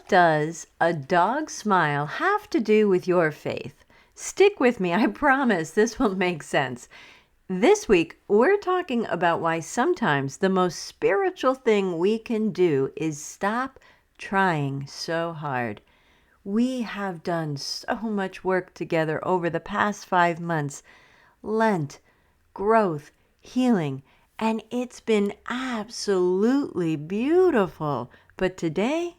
What does a dog smile have to do with your faith? Stick with me, I promise this will make sense. This week, we're talking about why sometimes the most spiritual thing we can do is stop trying so hard. We have done so much work together over the past 5 months. Lent, growth, healing, and it's been absolutely beautiful. But today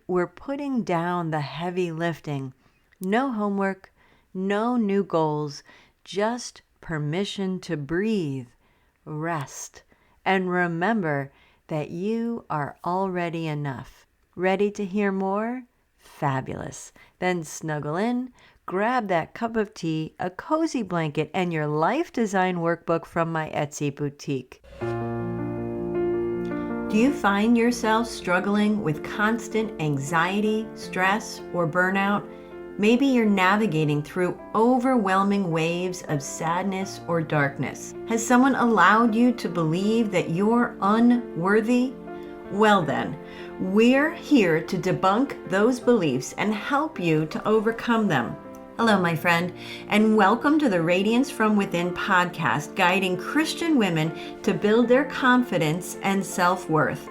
we're putting down the heavy lifting. No homework, no new goals, just permission to breathe, rest, and remember that you are already enough. Ready to hear more? Fabulous. Then snuggle in, grab that cup of tea, a cozy blanket, and your life design workbook from my Etsy boutique. Do you find yourself struggling with constant anxiety, stress, or burnout? Maybe you're navigating through overwhelming waves of sadness or darkness. Has someone allowed you to believe that you're unworthy? Well then, we're here to debunk those beliefs and help you to overcome them. Hello, my friend, and welcome to the Radiance from Within podcast, guiding Christian women to build their confidence and self-worth.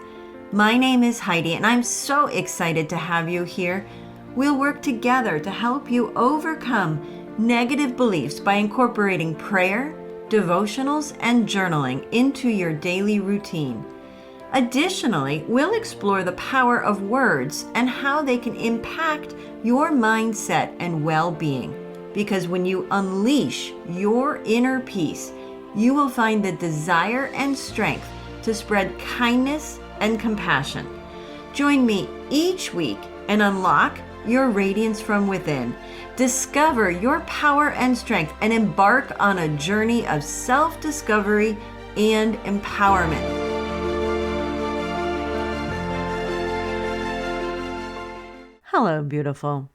My name is Heidi, and I'm so excited to have you here. We'll work together to help you overcome negative beliefs by incorporating prayer, devotionals, and journaling into your daily routine. Additionally, we'll explore the power of words and how they can impact your mindset and well-being. Because when you unleash your inner peace, you will find the desire and strength to spread kindness and compassion. Join me each week and unlock your radiance from within. Discover your power and strength and embark on a journey of self-discovery and empowerment. Hello, beautiful.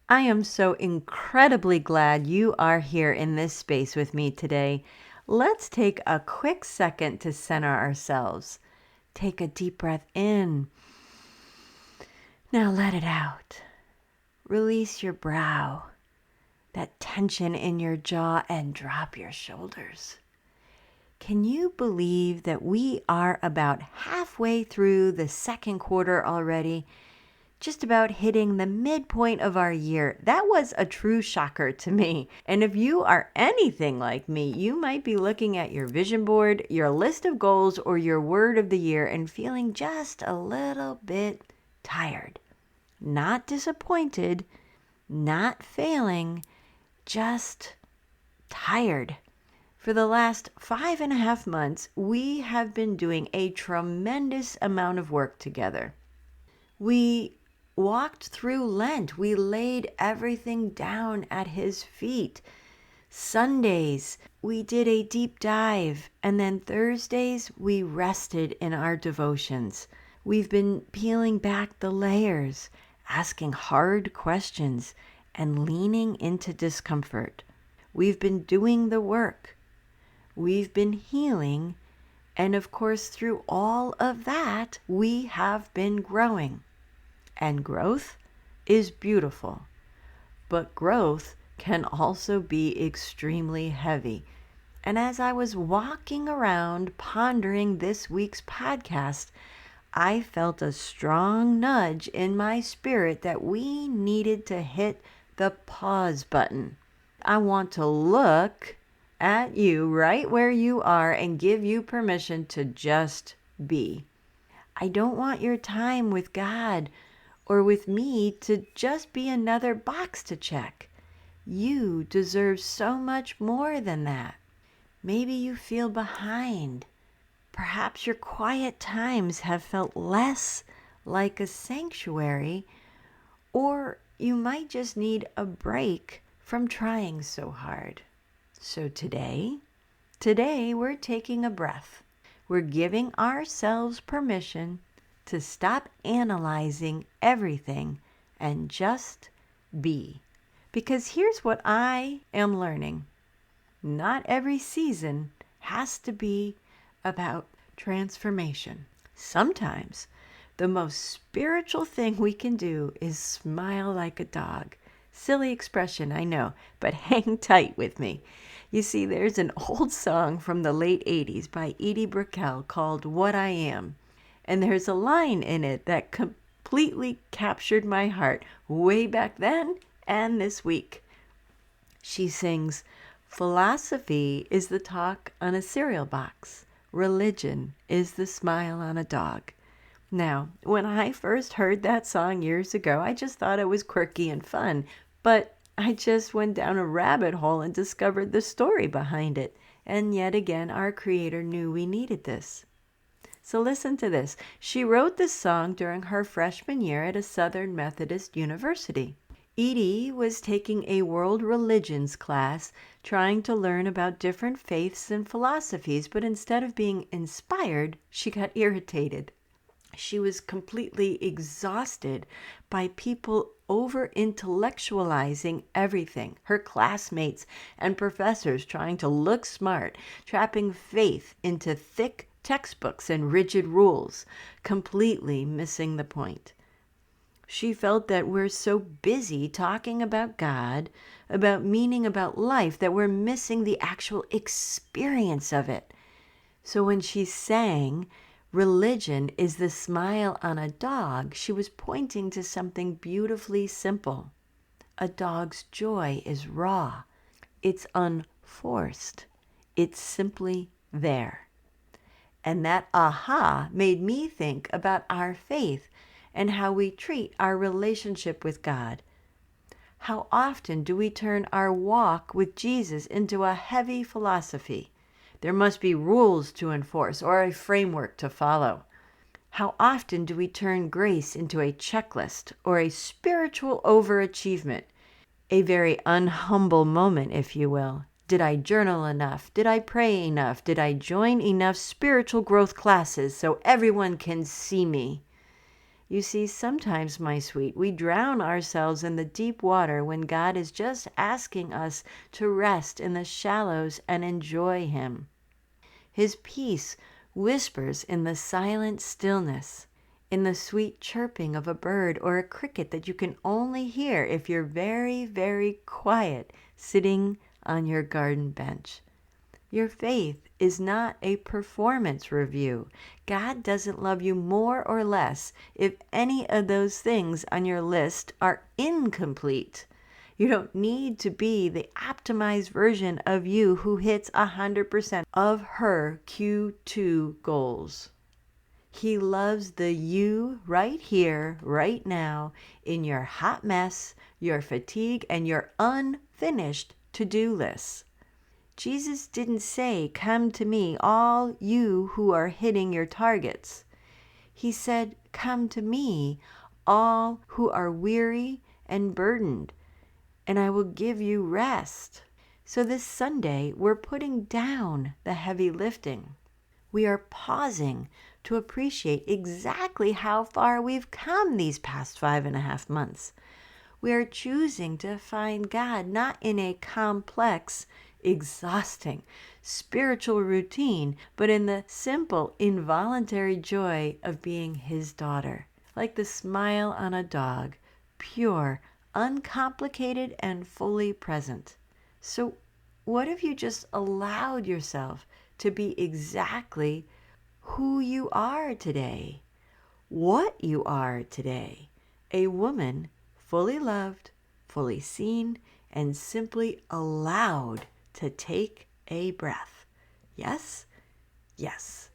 I am so incredibly glad you are here in this space with me today. Let's take a quick second to center ourselves. Take a deep breath in. Now let it out. Release your brow, that tension in your jaw, and drop your shoulders. Can you believe that we are about halfway through the second quarter already? Just about hitting the midpoint of our year. That was a true shocker to me. And if you are anything like me, you might be looking at your vision board, your list of goals, or your word of the year and feeling just a little bit tired. Not disappointed, not failing, just tired. For the last 5.5 months, we have been doing a tremendous amount of work together. We walked through Lent. We laid everything down at his feet. Sundays, we did a deep dive. And then Thursdays, we rested in our devotions. We've been peeling back the layers, asking hard questions, and leaning into discomfort. We've been doing the work. We've been healing. And of course, through all of that, we have been growing. And growth is beautiful, but growth can also be extremely heavy. And as I was walking around pondering this week's podcast, I felt a strong nudge in my spirit that we needed to hit the pause button. I want to look at you right where you are and give you permission to just be. I don't want your time with God or with me to just be another box to check. You deserve so much more than that. Maybe you feel behind. Perhaps your quiet times have felt less like a sanctuary, or you might just need a break from trying so hard. So today we're taking a breath. We're giving ourselves permission to stop analyzing everything and just be. Because here's what I am learning. Not every season has to be about transformation. Sometimes The most spiritual thing we can do is smile like a dog. Silly expression, I know, but hang tight with me. You see, there's an old song from the late 80s by Edie Brickell called What I Am. And there's a line in it that completely captured my heart way back then and this week. She sings, "Philosophy is the talk on a cereal box. Religion is the smile on a dog." Now, when I first heard that song years ago, I just thought it was quirky and fun, but I just went down a rabbit hole and discovered the story behind it. And yet again, our Creator knew we needed this. So listen to this. She wrote this song during her freshman year at a Southern Methodist university. Edie was taking a world religions class, trying to learn about different faiths and philosophies, but instead of being inspired, she got irritated. She was completely exhausted by people over-intellectualizing everything. Her classmates and professors trying to look smart, trapping faith into thick textbooks and rigid rules, completely missing the point. She felt that we're so busy talking about God, about meaning, about life, that we're missing the actual experience of it. So when she sang, "Religion is the smile on a dog," she was pointing to something beautifully simple. A dog's joy is raw. It's unforced. It's simply there. And that aha made me think about our faith and how we treat our relationship with God. How often do we turn our walk with Jesus into a heavy philosophy? There must be rules to enforce or a framework to follow. How often do we turn grace into a checklist or a spiritual overachievement? A very unhumble moment, if you will. Did I journal enough? Did I pray enough? Did I join enough spiritual growth classes so everyone can see me? You see, sometimes, my sweet, we drown ourselves in the deep water when God is just asking us to rest in the shallows and enjoy Him. His peace whispers in the silent stillness, in the sweet chirping of a bird or a cricket that you can only hear if you're very, very quiet sitting on your garden bench. Your faith is not a performance review. God doesn't love you more or less if any of those things on your list are incomplete. You don't need to be the optimized version of you who hits 100% of her Q2 goals. He loves the you right here, right now, in your hot mess, your fatigue, and your unfinished to-do list. Jesus didn't say, "Come to me, all you who are hitting your targets." He said, "Come to me, all who are weary and burdened, and I will give you rest." So this Sunday, we're putting down the heavy lifting. We are pausing to appreciate exactly how far we've come these past 5.5 months. We are choosing to find God not in a complex, exhausting spiritual routine, but in the simple, involuntary joy of being His daughter. Like the smile on a dog, pure, uncomplicated, and fully present. So what if you just allowed yourself to be exactly who you are today, what you are today, a woman fully loved, fully seen, and simply allowed to take a breath. Yes? Yes.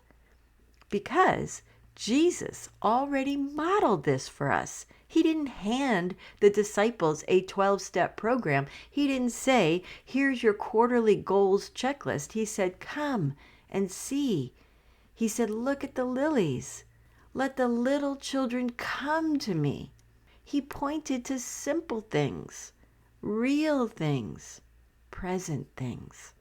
Because Jesus already modeled this for us. He didn't hand the disciples a 12-step program. He didn't say, "Here's your quarterly goals checklist." He said, "Come and see." He said, "Look at the lilies. Let the little children come to me." He pointed to simple things, real things, present things.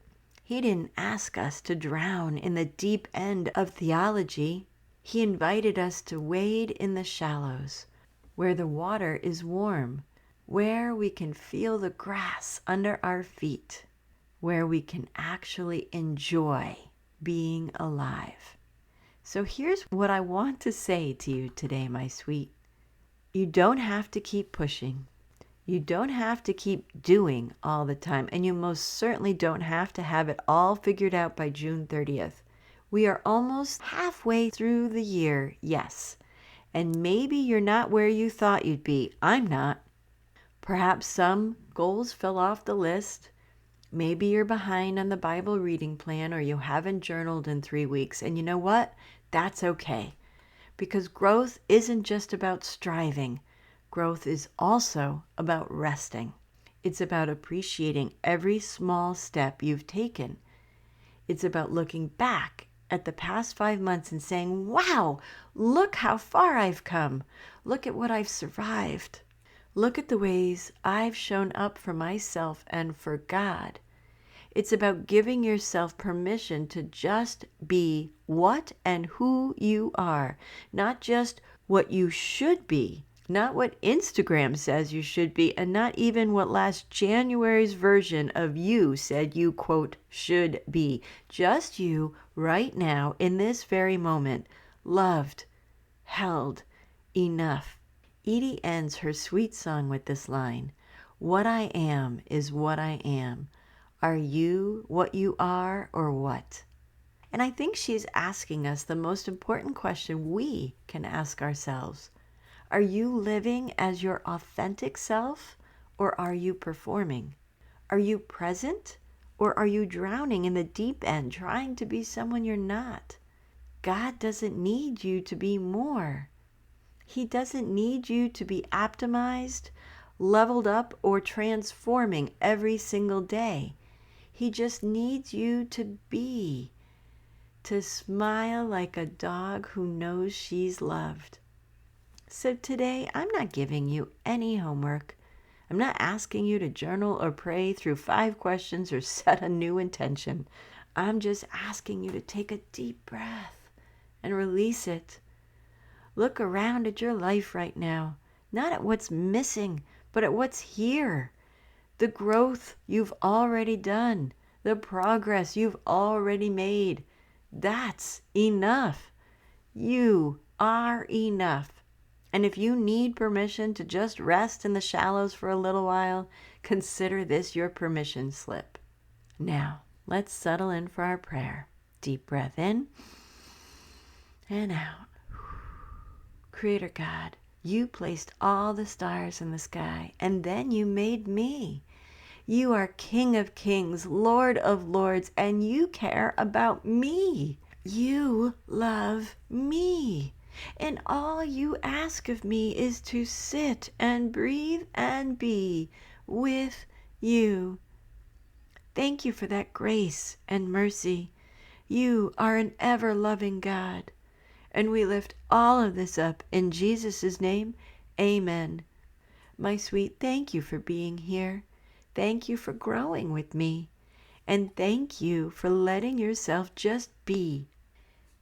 He didn't ask us to drown in the deep end of theology. He invited us to wade in the shallows, where the water is warm, where we can feel the grass under our feet, where we can actually enjoy being alive. So here's what I want to say to you today, my sweet. You don't have to keep pushing. You don't have to keep doing all the time. And you most certainly don't have to have it all figured out by June 30th. We are almost halfway through the year, yes. And maybe you're not where you thought you'd be. I'm not. Perhaps some goals fell off the list. Maybe you're behind on the Bible reading plan, or you haven't journaled in 3 weeks. And you know what? That's okay. Because growth isn't just about striving. Growth is also about resting. It's about appreciating every small step you've taken. It's about looking back at the past 5 months and saying, wow, look how far I've come. Look at what I've survived. Look at the ways I've shown up for myself and for God. It's about giving yourself permission to just be what and who you are, not just what you should be, not what Instagram says you should be, and not even what last January's version of you said you, quote, should be. Just you right now in this very moment, loved, held, enough. Edie ends her sweet song with this line, "What I am is what I am. Are you what you are or what?" And I think she's asking us the most important question we can ask ourselves. Are you living as your authentic self, or are you performing? Are you present, or are you drowning in the deep end trying to be someone you're not? God doesn't need you to be more. He doesn't need you to be optimized, leveled up, or transforming every single day. He just needs you to be, to smile like a dog who knows she's loved. So today, I'm not giving you any homework. I'm not asking you to journal or pray through 5 questions or set a new intention. I'm just asking you to take a deep breath and release it. Look around at your life right now, not at what's missing, but at what's here. The growth you've already done, the progress you've already made. That's enough. You are enough. And if you need permission to just rest in the shallows for a little while, consider this your permission slip. Now, let's settle in for our prayer. Deep breath in and out. Creator God, you placed all the stars in the sky, and then you made me. You are King of Kings, Lord of Lords, and you care about me. You love me. And all you ask of me is to sit and breathe and be with you. Thank you for that grace and mercy. You are an ever-loving God. And we lift all of this up in Jesus' name. Amen. My sweet, thank you for being here. Thank you for growing with me. And thank you for letting yourself just be.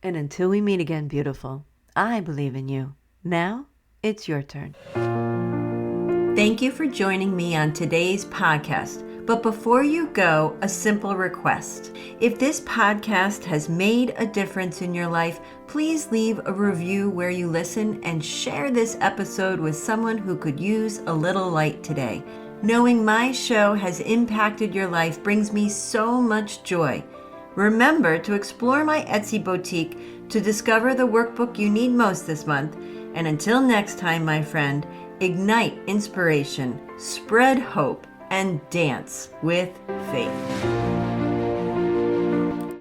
And until we meet again, beautiful, I believe in you. Now, it's your turn. Thank you for joining me on today's podcast. But before you go, a simple request. If this podcast has made a difference in your life, please leave a review where you listen and share this episode with someone who could use a little light today. Knowing my show has impacted your life brings me so much joy. Remember to explore my Etsy boutique to discover the workbook you need most this month. And until next time, my friend, ignite inspiration, spread hope, and dance with faith.